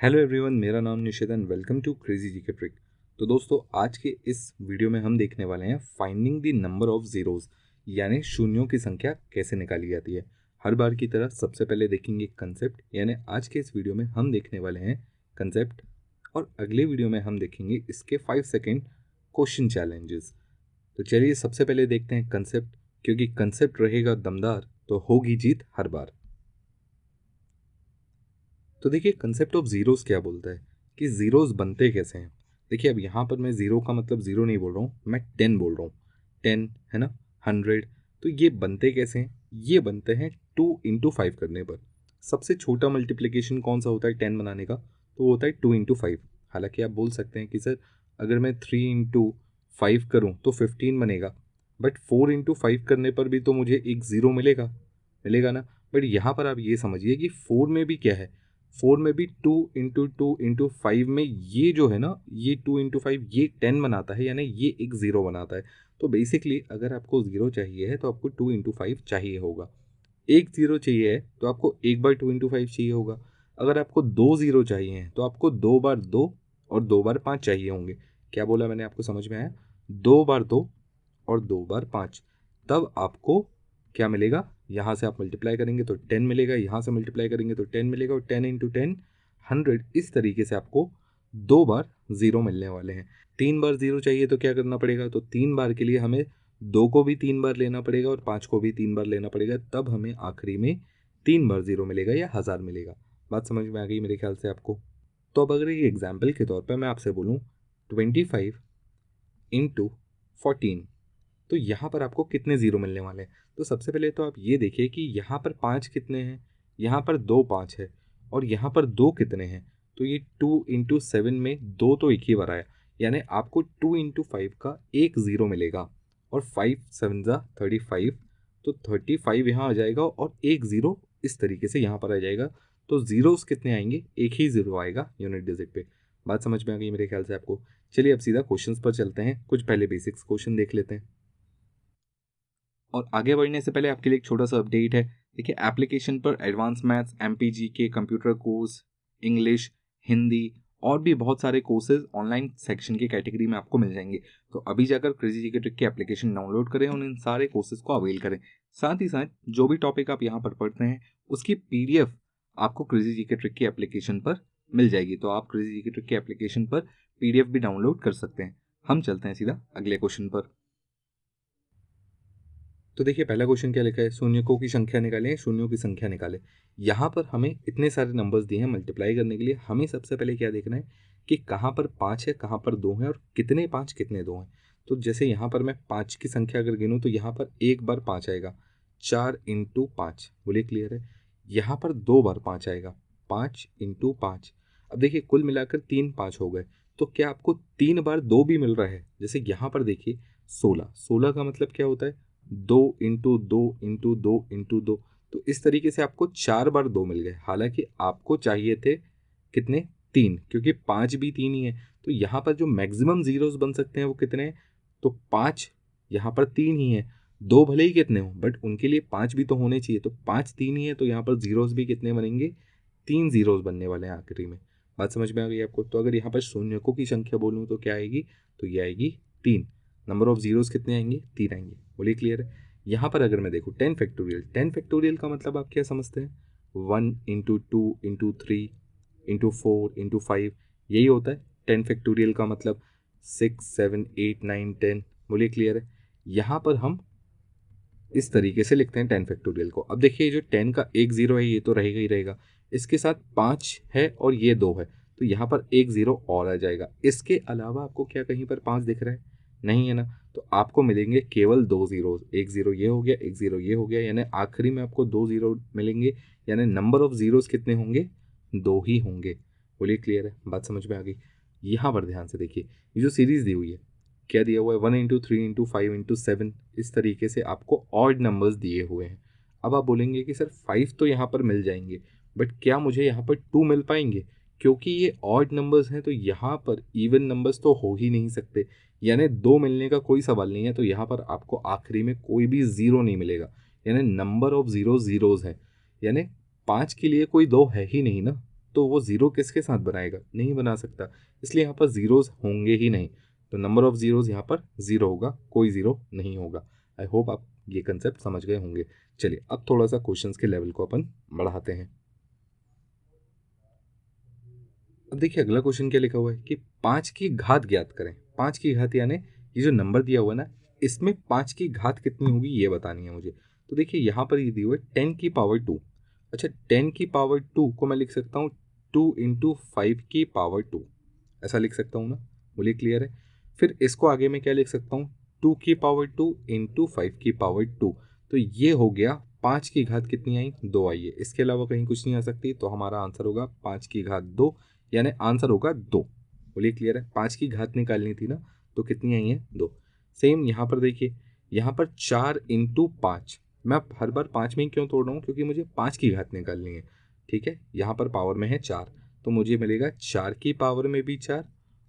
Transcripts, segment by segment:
Hello everyone, मेरा नाम Nishit and welcome to crazy GK trick. तो दोस्तों, आज के इस वीडियो में हम देखने वाले हैं finding the number of zeros, यानी शून्यों की संख्या कैसे निकाली जाती है। हर बार की तरह सबसे पहले देखेंगे कंसेप्ट, यानी आज के इस वीडियो में हम देखने वाले हैं कंसेप्ट, और अगले वीडियो में हम देखेंगे इसके 5 सेकेंड क्वेश्चन चैलेंजेस। तो चलिए सबसे पहले देखते हैं कंसेप्ट, क्योंकि कंसेप्ट रहेगा दमदार तो होगी जीत हर बार। तो देखिए, कंसेप्ट ऑफ जीरोस क्या बोलता है कि जीरोस बनते कैसे हैं। देखिए, अब यहाँ पर मैं जीरो का मतलब जीरो नहीं बोल रहा हूँ, मैं 10 बोल रहा हूँ। 10 है ना, 100। तो ये बनते कैसे हैं? ये बनते हैं 2 इंटू 5 करने पर। सबसे छोटा मल्टीप्लिकेशन कौन सा होता है 10 बनाने का? तो वो होता है 2 इंटू 5। हालांकि आप बोल सकते हैं कि सर अगर मैं 3 इंटू 5 करूँ तो 15 बनेगा, बट 4 इंटू 5 करने पर भी तो मुझे एक ज़ीरो मिलेगा ना। बट यहाँ पर आप ये समझिए कि 4 में भी क्या है, 4 में भी 2 इंटू 5 में ये जो है ना, ये 2 इंटू 5 ये 10 बनाता है, यानी ये एक ज़ीरो बनाता है। तो बेसिकली अगर आपको ज़ीरो चाहिए है तो आपको 2 इंटू 5 चाहिए होगा। एक ज़ीरो चाहिए है तो आपको एक बार 2 इंटू 5 चाहिए होगा। अगर आपको दो ज़ीरो चाहिए हैं तो आपको 2 बार 2 और 2 बार 5 चाहिए होंगे। क्या बोला मैंने, आपको समझ में आया? 2 बार 2 और 2 बार 5, तब आपको क्या मिलेगा? यहाँ से आप मल्टीप्लाई करेंगे तो 10 मिलेगा, यहाँ से मल्टीप्लाई करेंगे तो 10 मिलेगा, और 10 इंटू 10 100। इस तरीके से आपको 2 बार ज़ीरो मिलने वाले हैं। 3 बार ज़ीरो चाहिए तो क्या करना पड़ेगा? तो 3 बार के लिए हमें 2 को भी 3 बार लेना पड़ेगा और 5 को भी 3 बार लेना पड़ेगा, तब हमें आखिरी में 3 बार ज़ीरो मिलेगा या 1000 मिलेगा। बात समझ में आ गई मेरे ख्याल से आपको। तो अब अगर ये एग्जाम्पल के तौर पर मैं आपसे बोलूँ 25 इंटू 14, तो यहाँ पर आपको कितने ज़ीरो मिलने वाले हैं? तो सबसे पहले तो आप ये देखिए कि यहाँ पर 5 कितने हैं, यहाँ पर 2 5 है, और यहाँ पर 2 कितने हैं? तो ये 2 इंटू 7 में 2 तो एक ही बार आया, यानी आपको 2 इंटू 5 का एक ज़ीरो मिलेगा, और 5 7 जा 35, तो 35 यहाँ आ जाएगा और एक ज़ीरो इस तरीके से यहाँ पर आ जाएगा। तो ज़ीरोस कितने आएंगे? एक ही ज़ीरो आएगा यूनिट डिजिट पे। बात समझ में आ गई मेरे ख्याल से आपको। चलिए अब सीधा क्वेश्चंस पर चलते हैं, कुछ पहले बेसिक्स क्वेश्चन देख लेते हैं। और आगे बढ़ने से पहले आपके लिए एक छोटा सा अपडेट है। देखिए, एप्लीकेशन पर एडवांस मैथ्स, एमपीजी के कंप्यूटर कोर्स, इंग्लिश, हिंदी और भी बहुत सारे कोर्सेज ऑनलाइन सेक्शन की कैटेगरी में आपको मिल जाएंगे। तो अभी जाकर क्रेजी जीके ट्रिक की एप्लीकेशन डाउनलोड करें और इन सारे कोर्सेज को अवेल करें। साथ ही साथ जो भी टॉपिक आप यहाँ पर पढ़ते हैं उसकी पीडीएफ आपको क्रेजी जीके ट्रिक की एप्लीकेशन पर मिल जाएगी। तो आप क्रेजी जीके ट्रिक की एप्लीकेशन पर पीडीएफ भी डाउनलोड कर सकते हैं। हम चलते हैं सीधा अगले क्वेश्चन पर। तो देखिए, पहला क्वेश्चन क्या लिखा है? शून्यकों की संख्या निकालें, शून्यों की संख्या निकालें। यहाँ पर हमें इतने सारे नंबर्स दिए हैं मल्टीप्लाई करने के लिए। हमें सबसे पहले क्या देखना है कि कहाँ पर 5 है, कहाँ पर 2 है, और कितने 5 कितने 2 हैं। तो जैसे यहाँ पर मैं 5 की संख्या अगर गिनूँ तो यहाँ पर एक बार 5 आएगा, 4 इंटू 5। बोलिए क्लियर है? यहाँ पर 2 बार 5 आएगा, 5 इंटू 5। अब देखिए, कुल मिलाकर 3 5 हो गए। तो क्या आपको 3 बार 2 भी मिल रहा है? जैसे यहाँ पर देखिए 16 का मतलब क्या होता है? 2 इंटू 2 इंटू 2 इंटू 2। तो इस तरीके से आपको 4 बार 2 मिल गए। हालांकि आपको चाहिए थे कितने? 3, क्योंकि 5 भी 3 ही है। तो यहाँ पर जो मैक्सिमम जीरोस बन सकते हैं वो कितने हैं? तो 5, यहाँ पर 3 ही है। 2 भले ही कितने हो, बट उनके लिए 5 भी तो होने चाहिए। तो 5 3 ही है, तो यहाँ पर जीरोस भी कितने बनेंगे? 3 जीरोस बनने वाले हैं आखिरी में। बात समझ में आ गई आपको? तो अगर यहाँ पर शून्यकों की संख्या बोलूँ तो क्या आएगी? तो ये आएगी 3। नंबर ऑफ जीरोस कितने आएंगे? 3 आएंगे। बोलिए क्लियर है? यहाँ पर अगर मैं देखूँ 10 फैक्टोरियल, 10 फैक्टोरियल का मतलब आप क्या समझते हैं? 1 इंटू 2 इंटू 3 इंटू 4 इंटू 5, यही होता है 10 फैक्टोरियल का मतलब। 6 7 8 9 10। बोलिए क्लियर है? यहाँ पर हम इस तरीके से लिखते हैं 10 फैक्टोरियल को। अब देखिए, जो 10 का एक ज़ीरो है ये तो रहेगा ही रहेगा, इसके साथ 5 है और ये 2 है, तो यहाँ पर एक ज़ीरो और आ जाएगा। इसके अलावा आपको क्या कहीं पर 5 दिख रहा है? नहीं है ना। तो आपको मिलेंगे केवल 2 ज़ीरो, एक ज़ीरो ये हो गया, एक ज़ीरो ये हो गया, यानी आखिरी में आपको 2 ज़ीरो मिलेंगे। यानी नंबर ऑफ ज़ीरोज़ कितने होंगे? 2 ही होंगे। बोलिए क्लियर है? बात समझ में आ गई? यहाँ पर ध्यान से देखिए, ये जो सीरीज़ दी हुई है, क्या दिया हुआ है? 1 इंटू 3 इंटू 5 इंटू 7। इस तरीके से आपको ऑड नंबर्स दिए हुए हैं। अब आप बोलेंगे कि सर 5 तो यहाँ पर मिल जाएंगे, बट क्या मुझे यहाँ पर 2 मिल पाएंगे? क्योंकि ये ऑड नंबर्स हैं तो यहाँ पर इवन नंबर्स तो हो ही नहीं सकते, यानी 2 मिलने का कोई सवाल नहीं है। तो यहाँ पर आपको आखिरी में कोई भी ज़ीरो नहीं मिलेगा, यानी नंबर ऑफ ज़ीरो ज़ीरोज़ है, यानी 5 के लिए कोई 2 है ही नहीं ना। तो वो ज़ीरो किसके साथ बनाएगा, नहीं बना सकता, इसलिए यहाँ पर ज़ीरोज़ होंगे ही नहीं। तो नंबर ऑफ ज़ीरोज़ यहाँ पर ज़ीरो होगा, कोई ज़ीरो नहीं होगा। आई होप आप ये कंसेप्ट समझ गए होंगे। चलिए अब थोड़ा सा क्वेश्चंस के लेवल को अपन बढ़ाते हैं। अब देखिए अगला क्वेश्चन क्या लिखा हुआ है कि 5 की घात ज्ञात करें। 5 की घात यानी ये जो नंबर दिया हुआ है ना, इसमें 5 की घात कितनी होगी ये बतानी है मुझे। तो देखिए यहाँ पर ये दिया हुआ है 10 की पावर 2। अच्छा 10 की पावर 2 को मैं लिख सकता हूँ 2 इंटू 5 की पावर 2, ऐसा लिख सकता हूँ ना, बोलिए क्लियर है। फिर इसको आगे मैं क्या लिख सकता हूँ 2 की पावर 2 इंटू 5 की पावर 2। तो ये हो गया 5 की घात कितनी आई, 2 आई है, इसके अलावा कहीं कुछ नहीं आ सकती। तो हमारा आंसर होगा 5 की घात 2, यानी आंसर होगा 2। बोलिए क्लियर है। 5 की घात निकालनी थी ना, तो कितनी आई है 2। सेम यहाँ पर देखिए, यहाँ पर 4 इंटू 5, मैं हर बार 5 में ही क्यों तोड़ रहा हूँ, क्योंकि मुझे 5 की घात निकालनी है। ठीक है, यहाँ पर पावर में है 4, तो मुझे मिलेगा 4 की पावर में भी 4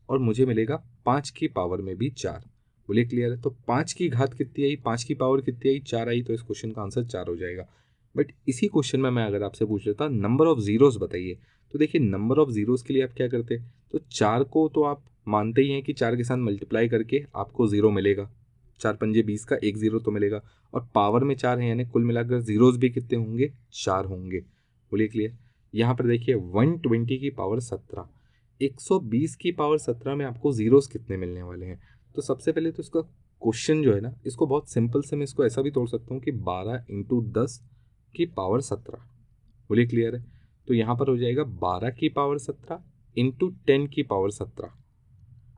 और मुझे मिलेगा 5 की पावर में भी 4। बोलिए क्लियर है। तो 5 की घात कितनी आई, 5 की पावर कितनी आई, 4 आई, तो इस क्वेश्चन का आंसर 4 हो जाएगा। बट इसी क्वेश्चन में मैं अगर आपसे पूछ लेता नंबर ऑफ जीरोस बताइए, तो देखिए नंबर ऑफ जीरोस के लिए आप क्या करते, तो 4 को तो आप मानते ही हैं कि 4 के साथ मल्टीप्लाई करके आपको ज़ीरो मिलेगा, 4 पंजे 20 का एक ज़ीरो तो मिलेगा, और पावर में 4 है यानी कुल मिलाकर जीरोस भी कितने होंगे, 4 होंगे। बोलिए क्लियर। यहाँ पर देखिए 120 की पावर 17, 120 की पावर 17 में आपको जीरोस कितने मिलने वाले हैं। तो सबसे पहले तो इसका क्वेश्चन जो है ना, इसको बहुत सिंपल से मैं इसको ऐसा भी तोड़ सकता हूँ कि 12 इंटू 10 की पावर 17। बोलिए क्लियर है। तो यहाँ पर हो जाएगा 12 की पावर 17 इंटू 10 की पावर 17।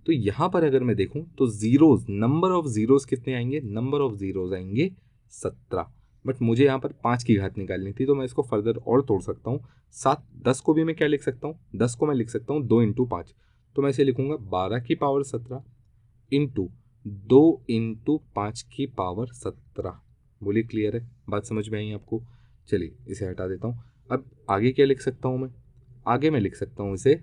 तो यहाँ पर अगर मैं देखूँ तो जीरोज, नंबर ऑफ जीरोज कितने आएंगे, नंबर ऑफ जीरोज आएंगे 17। बट मुझे यहाँ पर 5 की घात निकालनी थी, तो मैं इसको फर्दर और तोड़ सकता हूँ। 7 10 को भी मैं क्या लिख सकता हूँ, 10 को मैं लिख सकता हूँ 2 इंटू 5। तो मैं इसे लिखूंगा 12 की पावर 17 इंटू 2 इंटू 5 की पावर 17। बोलिए क्लियर है, बात समझ में आई आपको। चलिए इसे हटा देता हूँ। अब आगे क्या लिख सकता हूँ मैं, आगे मैं लिख सकता हूँ इसे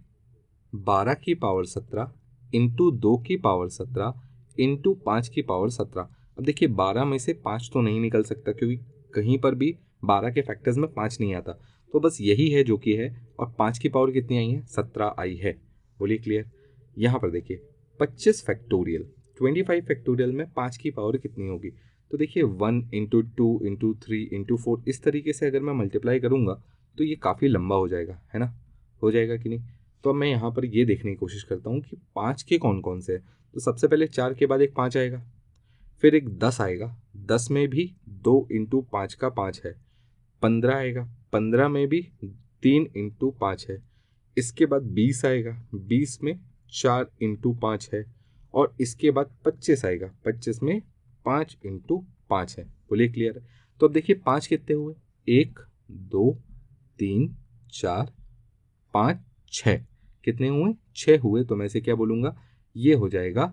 12 की पावर 17 इंटू 2 की पावर 17 इंटू 5 की पावर 17। अब देखिए 12 में से 5 तो नहीं निकल सकता, क्योंकि कहीं पर भी 12 के फैक्टर्स में 5 नहीं आता, तो बस यही है जो कि है। और 5 की पावर कितनी आई है, 17 आई है। बोलिए क्लियर। यहाँ पर देखिए 25 फैक्टोरियल, 25 फैक्टोरियल में 5 की पावर कितनी होगी। तो देखिए 1 इंटू 2 इंटू 3 इंटू 4, इस तरीके से अगर मैं मल्टीप्लाई करूँगा तो ये काफ़ी लंबा हो जाएगा, है ना, हो जाएगा कि नहीं। तो अब मैं यहाँ पर ये देखने की कोशिश करता हूँ कि 5 के कौन कौन से हैं। तो सबसे पहले 4 के बाद एक 5 आएगा, फिर एक 10 आएगा, 10 में भी 2 इंटू 5 का 5 है। 15 आएगा, 15 में भी 3 इंटू 5 है। इसके बाद 20 आएगा, 20 में 4 इंटू 5 है। और इसके बाद 25 आएगा, 25 में 5 इंटू 5 है। बोलिए क्लियर है। तो अब देखिए 5 कितने हुए, 1 2 3 4 5 6, कितने हुए, 6 हुए। तो मैं इसे क्या बोलूँगा, ये हो जाएगा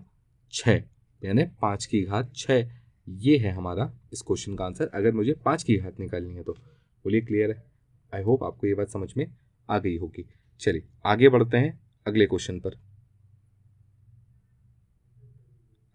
6, यानी 5 की घात 6। ये है हमारा इस क्वेश्चन का आंसर, अगर मुझे 5 की घात निकालनी है तो। बोलिए क्लियर है। आई होप आपको ये बात समझ में आ गई होगी। चलिए आगे बढ़ते हैं अगले क्वेश्चन पर।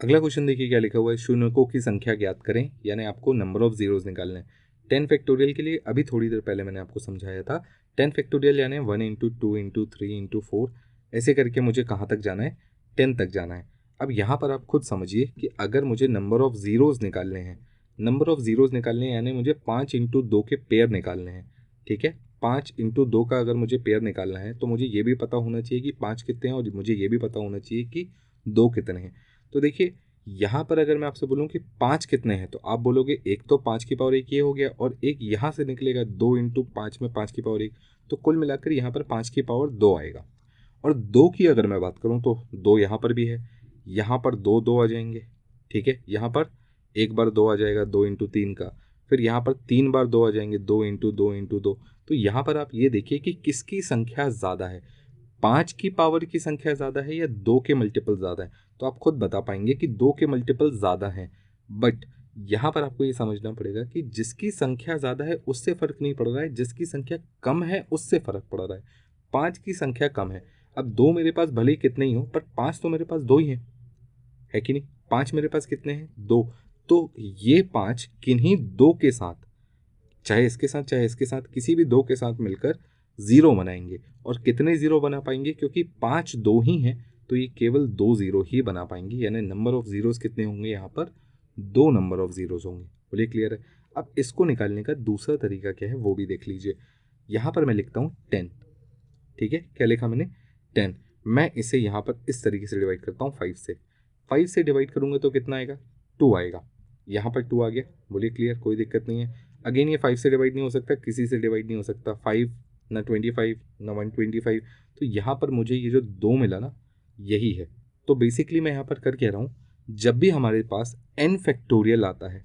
अगला क्वेश्चन देखिए क्या लिखा हुआ है, शून्यकों की संख्या ज्ञात करें, यानी आपको नंबर ऑफ जीरोस निकालने हैं। 10 फैक्टोरियल के लिए अभी थोड़ी देर पहले मैंने आपको समझाया था। 10 फैक्टोरियल यानी 1 इंटू 2 इंटू 3 इंटू 4, ऐसे करके मुझे कहाँ तक जाना है, 10 तक जाना है। अब यहाँ पर आप खुद समझिए कि अगर मुझे नंबर ऑफ जीरोस निकालने हैं, नंबर ऑफ जीरोस निकालने हैं यानी मुझे 5 इंटू 2 के पेयर निकालने हैं। ठीक है, 5 इंटू 2 का अगर मुझे पेयर निकालना है तो मुझे ये भी पता होना चाहिए कि 5 कितने हैं, और मुझे ये भी पता होना चाहिए कि 2 कितने हैं। तो देखिए यहाँ पर अगर मैं आपसे बोलूँ कि 5 कितने हैं, तो आप बोलोगे एक तो 5 की पावर 1 ये हो गया, और एक यहाँ से निकलेगा 2 इंटू 5 में 5 की पावर 1, तो कुल मिलाकर यहाँ पर 5 की पावर 2 आएगा। और 2 की अगर मैं बात करूँ तो 2 यहाँ पर भी है, यहाँ पर 2 2 आ जाएंगे। ठीक है, यहाँ पर एक बार 2 आ जाएगा 2 इंटू 3 का, फिर यहाँ पर 3 बार 2 आ जाएंगे 2 इंटू 2 इंटू 2। तो यहाँ पर आप ये देखिए कि किसकी संख्या ज़्यादा है, 5 की पावर की संख्या ज़्यादा है या 2 के मल्टीपल ज़्यादा है। तो आप खुद बता पाएंगे कि 2 के मल्टीपल ज़्यादा हैं। बट यहाँ पर आपको ये समझना पड़ेगा कि जिसकी संख्या ज़्यादा है उससे फ़र्क नहीं पड़ रहा है, जिसकी संख्या कम है उससे फ़र्क पड़ रहा है। 5 की संख्या कम है, अब 2 मेरे पास भले ही कितने ही हो, पर 5 तो मेरे पास 2 ही है कि नहीं। 5 मेरे पास कितने हैं, 2। तो ये 5 किन्हीं 2 के साथ, चाहे इसके साथ चाहे इसके साथ, किसी भी 2 के साथ मिलकर ज़ीरो बनाएंगे। और कितने ज़ीरो बना पाएंगे, क्योंकि 5 दो ही हैं तो ये केवल 2 ज़ीरो ही बना पाएंगे, यानी नंबर ऑफ ज़ीरोज़ कितने होंगे यहाँ पर, 2 नंबर ऑफ ज़ीरोज़ होंगे। बोलिए क्लियर है। अब इसको निकालने का दूसरा तरीका क्या है वो भी देख लीजिए। यहाँ पर मैं लिखता हूँ 10, ठीक है। क्या लिखा मैंने, 10। मैं इसे यहाँ पर इस तरीके से डिवाइड करता हूँ 5 से। 5 से डिवाइड करूँगा तो कितना आएगा, 2 आएगा। यहाँ पर 2 आ गया। बोलिए क्लियर, कोई दिक्कत नहीं है। अगेन ये 5 से डिवाइड नहीं हो सकता, किसी से डिवाइड नहीं हो सकता, 5 ना 25 ना 125। तो यहाँ पर मुझे ये जो 2 मिला ना, यही है। तो बेसिकली मैं यहाँ पर कर कह रहा हूँ, जब भी हमारे पास n फैक्टोरियल आता है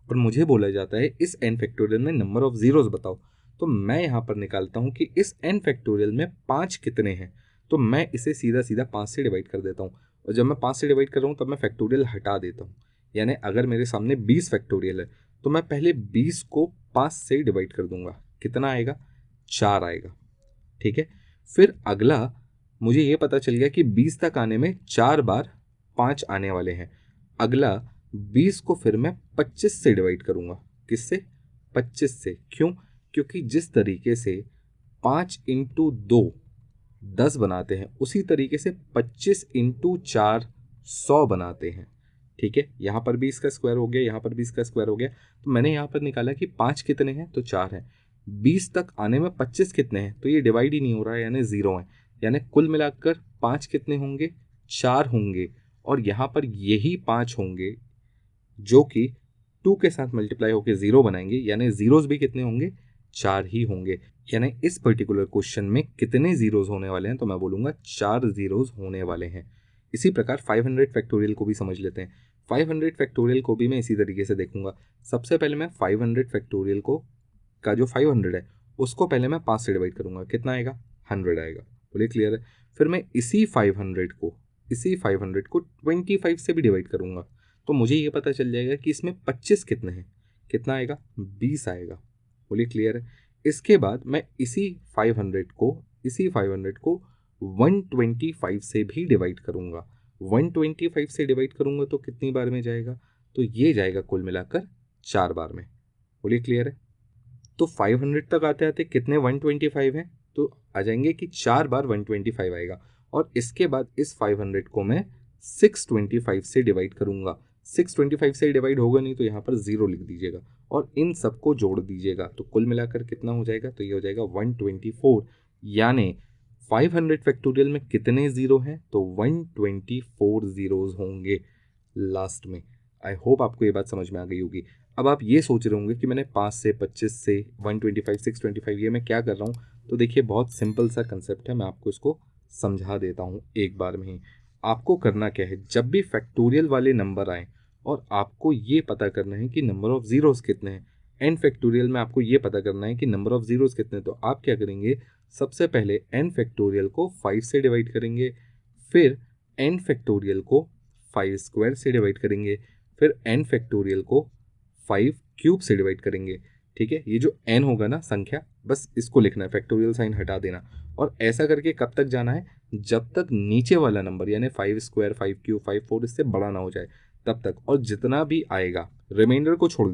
और मुझे बोला जाता है इस n फैक्टोरियल में नंबर ऑफ ज़ीरोज़ बताओ, तो मैं यहाँ पर निकालता हूँ कि इस n फैक्टोरियल में 5 कितने हैं। तो मैं इसे सीधा सीधा 5 से डिवाइड कर देता हूँ। और जब मैं 5 से डिवाइड कर रहा हूँ तब मैं फैक्टोरियल हटा देता हूँ। यानी अगर मेरे सामने 20 फैक्टोरियल है तो मैं पहले 20 को 5 से डिवाइड कर दूंगा। कितना आएगा, 4 आएगा, ठीक है। फिर अगला मुझे ये पता चल गया कि 20 तक आने में 4 बार 5 आने वाले हैं। अगला 20 को फिर मैं 25 से डिवाइड करूंगा। किससे, 25 से। क्यों, क्योंकि जिस तरीके से 5 इंटू 2 10 बनाते हैं, उसी तरीके से 25 इंटू 4 100 बनाते हैं, ठीक है। यहाँ पर भी इसका स्क्वायर हो गया, यहाँ पर भी इसका स्क्वायर हो गया। तो मैंने यहाँ पर निकाला कि 5 कितने हैं, तो 4 हैं। 20 तक आने में 25 कितने हैं, तो ये डिवाइड ही नहीं हो रहा है, यानी 0 है। यानी कुल मिलाकर 5 कितने होंगे, 4 होंगे। और यहाँ पर यही 5 होंगे जो कि 2 के साथ मल्टीप्लाई होकर 0 बनाएंगे, यानी ज़ीरोज़ भी कितने होंगे, 4 ही होंगे। यानी इस पर्टिकुलर क्वेश्चन में कितने ज़ीरोज़ होने वाले हैं, तो मैं बोलूँगा 4 ज़ीरोज़ होने वाले हैं। इसी प्रकार 500 फैक्टोरियल को भी समझ लेते हैं। 500 फैक्टोरियल को भी मैं इसी तरीके से देखूंगा। सबसे पहले मैं 500 फैक्टोरियल को का जो 500 है उसको पहले मैं 5 से डिवाइड करूंगा। कितना आएगा, 100 आएगा। बोलिए क्लियर है। फिर मैं इसी 500 को 25 से भी डिवाइड करूंगा, तो मुझे ये पता चल जाएगा कि इसमें 25 कितने हैं। कितना आएगा, 20 आएगा। बोलिए क्लियर है। इसके बाद मैं इसी 500 को 125 से भी डिवाइड करूंगा। 125 से डिवाइड करूंगा तो कितनी बार में जाएगा, तो ये जाएगा कुल मिलाकर 4 बार में। बोलिए क्लियर है। तो 500 तक आते आते कितने 125 हैं, तो आ जाएंगे कि 4 बार 125 आएगा। और इसके बाद इस 500 को मैं 625 से डिवाइड करूंगा। 625 से डिवाइड होगा नहीं तो यहाँ पर 0 लिख दीजिएगा और इन सबको जोड़ दीजिएगा, तो कुल मिलाकर कितना हो जाएगा, तो ये हो जाएगा 124। यानी 500 फैक्टोरियल में कितने ज़ीरो हैं, तो 124 ज़ीरोज़ होंगे लास्ट में। आई होप आपको ये बात समझ में आ गई होगी। अब आप ये सोच रहे होंगे कि मैंने 5 से 25 से 125 625 ये मैं क्या कर रहा हूँ। तो देखिए बहुत सिंपल सा कंसेप्ट है, मैं आपको इसको समझा देता हूँ एक बार में ही। आपको करना क्या है, जब भी फैक्टोरियल वाले नंबर आए और आपको ये पता करना है कि नंबर ऑफ ज़ीरोज़ कितने हैं, एन फैक्टोरियल में आपको ये पता करना है कि नंबर ऑफ ज़ीरोज़ कितने हैं, तो आप क्या करेंगे, सबसे पहले एन फैक्टोरियल को 5 से डिवाइड करेंगे, फिर एन फैक्टोरियल को 5 स्क्वायर से डिवाइड करेंगे, फिर एन फैक्टोरियल को 5 क्यूब से डिवाइड करेंगे। ठीक है, ये जो एन होगा ना संख्या, बस इसको लिखना है, फैक्टोरियल साइन हटा देना। और ऐसा करके कब तक जाना है, जब तक नीचे वाला नंबर यानी 5 स्क्वायर 5 क्यूब 5 4 इससे बड़ा ना हो जाए तब तक। और जितना भी आएगा रिमाइंडर को छोड़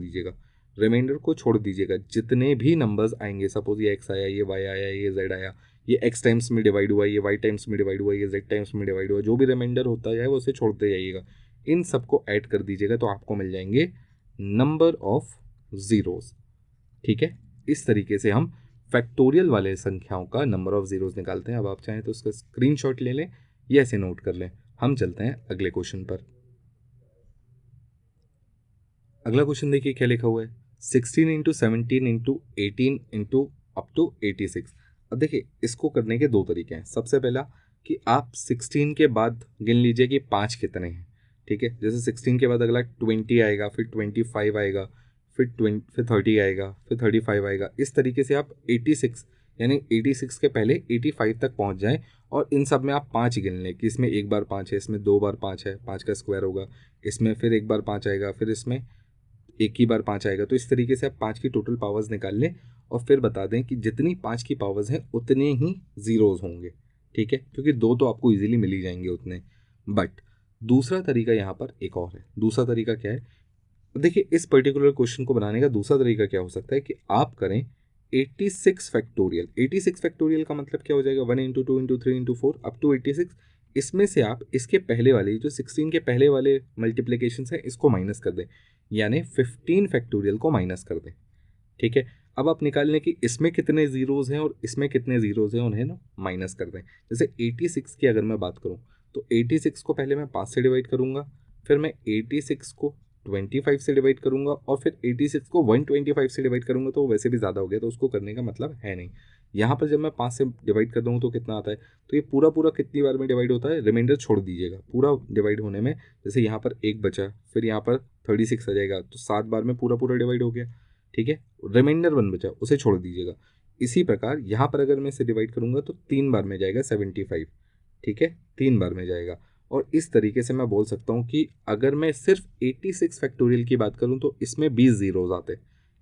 दीजिएगा, जितने भी नंबर्स आएंगे, सपोज ये एक्स आया, ये वाई आया, ये जेड आया, ये एक्स टाइम्स में डिवाइड हुआ, ये वाई टाइम्स में डिवाइड हुआ, ये जेड टाइम्स में डिवाइड हुआ, जो भी रिमाइंडर होता जाए वो उसे छोड़ते जाइएगा, इन सबको ऐड कर दीजिएगा, तो आपको मिल जाएंगे नंबर ऑफ ज़ीरोज़। ठीक है, इस तरीके से हम फैक्टोरियल वाले संख्याओं का नंबर ऑफ ज़ीरोज़ निकालते हैं। अब आप चाहें तो उसका स्क्रीनशॉट ले लें या ऐसे नोट कर लें। हम चलते हैं अगले क्वेश्चन पर। अगला क्वेश्चन देखिए क्या लिखा हुआ है, 16 into 17 into 18 into up to 86। अब देखिए इसको करने के दो तरीके हैं। सबसे पहला कि आप 16 के बाद गिन लीजिए कि 5 कितने हैं। ठीक है, जैसे 16 के बाद अगला 20 आएगा, फिर 25 आएगा, फिर 30 आएगा, फिर 35 आएगा। इस तरीके से आप 86 यानी 86 के पहले 85 तक पहुंच जाएं और इन सब में आप 5 गिन लें कि इसमें एक बार 5 है, इसमें 2 बार 5 है, 5 का स्क्वायर होगा, इसमें फिर एक बार 5 आएगा, फिर इसमें एक ही बार 5 आएगा। तो इस तरीके से आप 5 की टोटल पावर्स निकाल लें और फिर बता दें कि जितनी 5 की पावर्स हैं उतने ही ज़ीरोज़ होंगे। ठीक है, क्योंकि 2 तो आपको इजीली मिल ही जाएंगे उतने। बट दूसरा तरीका यहाँ पर एक और है। दूसरा तरीका क्या है, देखिए इस पर्टिकुलर क्वेश्चन को बनाने का दूसरा तरीका क्या हो सकता है कि आप करें 86 फैक्टोरियल, 86 फैक्टोरियल का मतलब क्या हो जाएगा, 1 into 2 into 3 into 4 up to 86। इसमें से आप इसके पहले वाले जो 16 के पहले वाले मल्टीप्लिकेशन है इसको माइनस कर दें, यानी 15 फैक्टोरियल को माइनस कर दें। ठीक है, अब आप निकाल लें कि इसमें कितने जीरोज़ हैं और इसमें कितने जीरोज़ हैं, उन्हें ना माइनस कर दें। जैसे 86 की अगर मैं बात करूँ तो 86 को पहले मैं 5 से डिवाइड करूँगा, फिर मैं 86 को 25 से डिवाइड करूँगा और फिर 86 को 125 से डिवाइड करूँगा, तो वैसे भी ज़्यादा हो गया तो उसको करने का मतलब है नहीं। यहाँ पर जब मैं 5 से डिवाइड कर दूँ तो कितना आता है, तो ये पूरा पूरा कितनी बार में डिवाइड होता है, रिमाइंडर छोड़ दीजिएगा। पूरा डिवाइड होने में जैसे यहाँ पर 1 बचा, फिर यहाँ पर 36 आ जाएगा, तो 7 बार में पूरा पूरा डिवाइड हो गया। ठीक है, रिमाइंडर 1 बचा, उसे छोड़ दीजिएगा। इसी प्रकार यहाँ पर अगर मैं इसे डिवाइड करूँगा तो 3 बार में जाएगा 75। ठीक है, 3 बार में जाएगा। और इस तरीके से मैं बोल सकता हूँ कि अगर मैं सिर्फ 86 फैक्टोरियल की बात करूँ तो इसमें 20 जीरोज आते।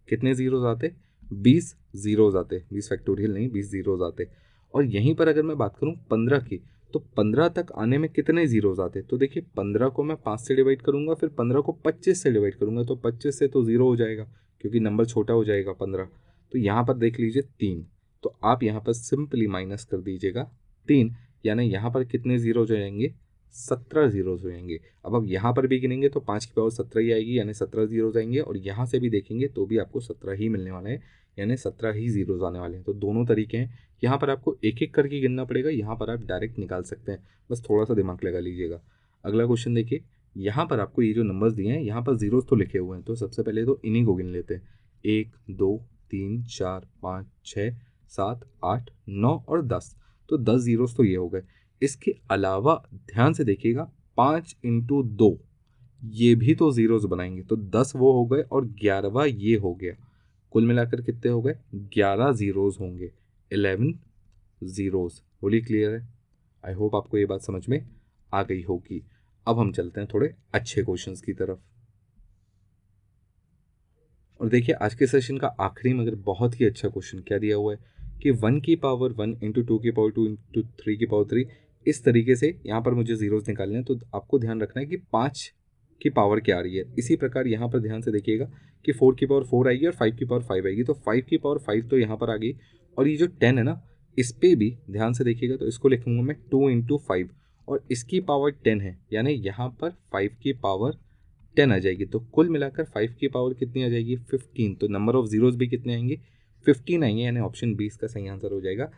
कितने जीरोज आते, 20 जीरोज आते, 20 फैक्टोरियल नहीं, 20 जीरोज आते। और यहीं पर अगर मैं बात करूँ 15 की, तो 15 तक आने में कितने जीरोज आते, तो देखिए 15 को मैं 5 से डिवाइड करूँगा, फिर 15 को 25 से डिवाइड करूँगा, तो 25 से तो ज़ीरो हो जाएगा क्योंकि नंबर छोटा हो जाएगा 15। तो यहाँ पर देख लीजिए 3, तो आप यहाँ पर सिंपली माइनस कर दीजिएगा 3, यानी यहाँ पर कितने जीरो हो जाएंगे, 17 जीरोज हो जाएंगे। अब आप यहाँ पर भी गिनेंगे तो 5 की पावर 17 ही आएगी, यानी 17 जीरोज आएंगे, और यहाँ से भी देखेंगे तो भी आपको 17 ही मिलने वाले हैं, यानी 17 ही जीरोज आने वाले हैं। तो दोनों तरीके हैं, यहाँ पर आपको एक एक करके गिनना पड़ेगा, यहाँ पर आप डायरेक्ट निकाल सकते हैं, बस थोड़ा सा दिमाग लगा लीजिएगा। अगला क्वेश्चन देखिए, यहाँ पर आपको ये जो नंबर्स दिए हैं यहाँ पर जीरोज तो लिखे हुए हैं, तो सबसे पहले तो इन्हीं को गिन लेते हैं। 1 2 3 4 5 6 7 8 9 और 10, तो 10 जीरोज तो ये हो गए। इसके अलावा ध्यान से देखिएगा 5 इंटू 2 ये भी तो जीरोज बनाएंगे, तो 10 वो हो गए और 11वां ये हो गया। कुल मिलाकर कितने हो गए, 11 जीरोज होंगे, 11 जीरोज। बोलिए क्लियर है? आई होप आपको ये बात समझ में आ गई होगी। अब हम चलते हैं थोड़े अच्छे क्वेश्चंस की तरफ। और देखिए आज के सेशन का आखिरी मगर बहुत ही अच्छा क्वेश्चन क्या दिया हुआ है कि 1 की पावर 1 इंटू 2 की पावर 2 इंटू 3 की पावर 3, इस तरीके से यहाँ पर मुझे जीरोस निकालने हैं। तो आपको ध्यान रखना है कि 5 की पावर क्या आ रही है। इसी प्रकार यहाँ पर ध्यान से देखिएगा कि 4 की पावर 4 आएगी और 5 की पावर 5 आएगी, तो 5 की पावर 5 तो यहाँ पर आ गई। और ये जो 10 है ना, इस पर भी ध्यान से देखिएगा, तो इसको लिखूंगा मैं 2 इंटू 5 और इसकी पावर 10 है, यानी यहाँ पर 5 की पावर 10 आ जाएगी। तो कुल मिलाकर 5 की पावर कितनी आ जाएगी, 15। तो नंबर ऑफ जीरोज भी कितने आएंगे, 15 आएंगे, यानी ऑप्शन 20 का सही आंसर हो जाएगा।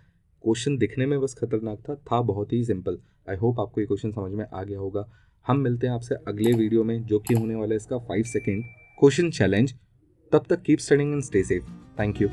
क्वेश्चन दिखने में बस खतरनाक था बहुत ही सिंपल। आई होप आपको ये क्वेश्चन समझ में आ गया होगा। हम मिलते हैं आपसे अगले वीडियो में, जो कि होने वाला है इसका 5 सेकेंड क्वेश्चन चैलेंज। तब तक keep studying and stay safe. Thank you.